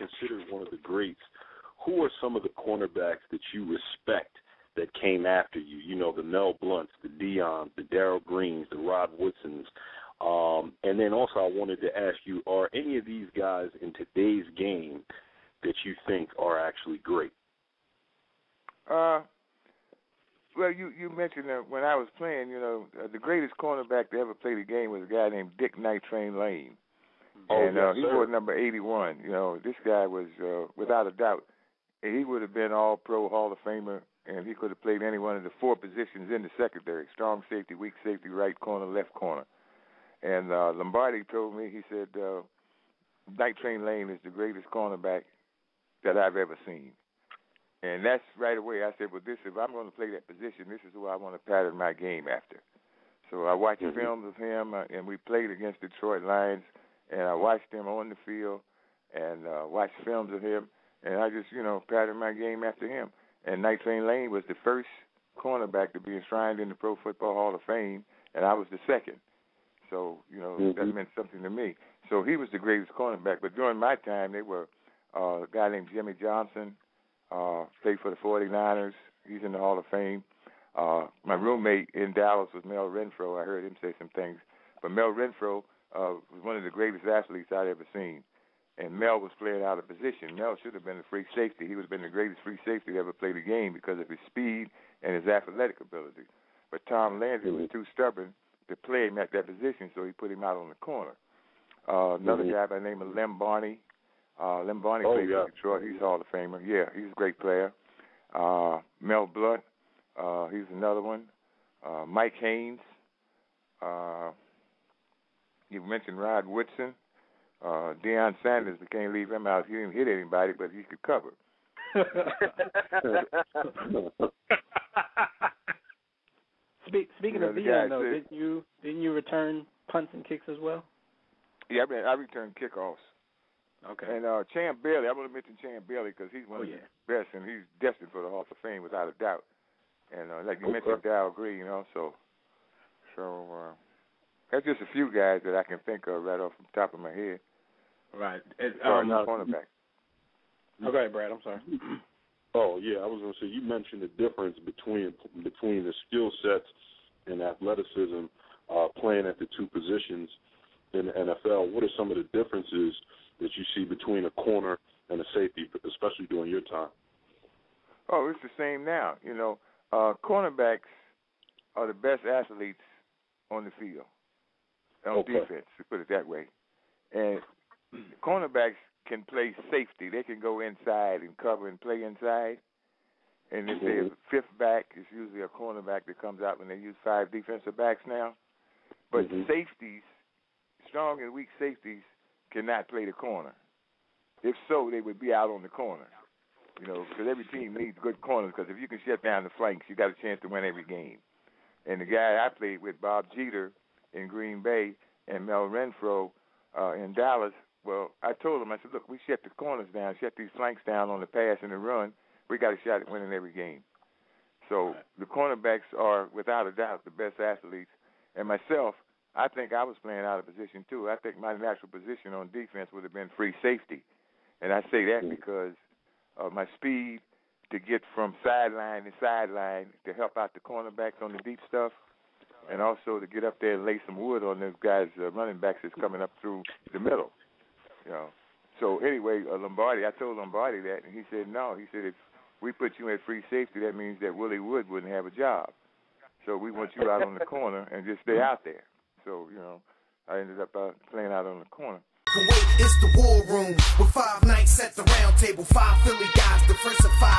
considered one of the greats, who are some of the cornerbacks that you respect that came after you? You know, the Mel Blunts, the Deions, the Darrell Greens, the Rod Woodsons. And then also I wanted to ask you, are any of these guys in today's game that you think are actually great? Well, you mentioned that when I was playing, the greatest cornerback to ever play the game was a guy named Dick Night Train Lane. Oh, and yes, he wore number 81. This guy was, without a doubt, he would have been all-pro Hall of Famer, and he could have played any one of the four positions in the secondary: strong safety, weak safety, right corner, left corner. And Lombardi told me, he said, Night Train Lane is the greatest cornerback that I've ever seen. And that's right away. I said, well, if I'm going to play that position, this is who I want to pattern my game after. So I watched films of him, and we played against Detroit Lions, and I watched him on the field and watched films of him, and I just, patterned my game after him. And Night Train Lane was the first cornerback to be enshrined in the Pro Football Hall of Fame, and I was the second. So, that meant something to me. So he was the greatest cornerback. But during my time, they were a guy named Jimmy Johnson, played for the 49ers. He's in the Hall of Fame. My roommate in Dallas was Mel Renfro. I heard him say some things. But Mel Renfro was one of the greatest athletes I'd ever seen. And Mel was playing out of position. Mel should have been a free safety. He would have been the greatest free safety to ever play the game because of his speed and his athletic ability. But Tom Landry was too stubborn to play him at that position, so he put him out on the corner. Another guy by the name of Lem Barney. Lem Barney played for Detroit. He's a Hall of Famer. Yeah, he's a great player. Mel Blunt, he's another one. Mike Haynes. You mentioned Rod Woodson. Deion Sanders, we can't leave him out. He didn't hit anybody, but he could cover. Speaking of Deion, though, didn't you return punts and kicks as well? Yeah, I returned kickoffs. Okay. And Champ Bailey, I want to mention Champ Bailey because he's one of the best, and he's destined for the Hall of Fame without a doubt. And like you mentioned, Darrell Green, so that's just a few guys that I can think of right off the top of my head. Right. Cornerback. Okay, Brad, I'm sorry. Oh, yeah, I was going to say, you mentioned the difference between the skill sets and athleticism playing at the two positions in the NFL. What are some of the differences that you see between a corner and a safety, especially during your time? Oh, it's the same now. Cornerbacks are the best athletes on the field, on defense, to put it that way. And cornerbacks can play safety. They can go inside and cover and play inside. And if they're fifth back, it's usually a cornerback that comes out when they use 5 defensive backs now. But safeties, strong and weak safeties, cannot play the corner. If so, they would be out on the corner. Because every team needs good corners, because if you can shut down the flanks, you got a chance to win every game. And the guy I played with, Bob Jeter, in Green Bay, and Mel Renfro in Dallas, well, I told him, I said, look, we shut the corners down, shut these flanks down on the pass and the run, we got a shot at winning every game. So the cornerbacks are, without a doubt, the best athletes. And myself, I think I was playing out of position, too. I think my natural position on defense would have been free safety. And I say that because of my speed to get from sideline to sideline to help out the cornerbacks on the deep stuff, and also to get up there and lay some wood on those guys, running backs that's coming up through the middle. So anyway, Lombardi, I told Lombardi that, and he said no. He said if we put you at free safety, that means that Willie Wood wouldn't have a job. So we want you out on the corner and just stay out there. So, I ended up playing out on the corner. It's the war room with 5 nights at the round table. 5 Philly guys, the first of 5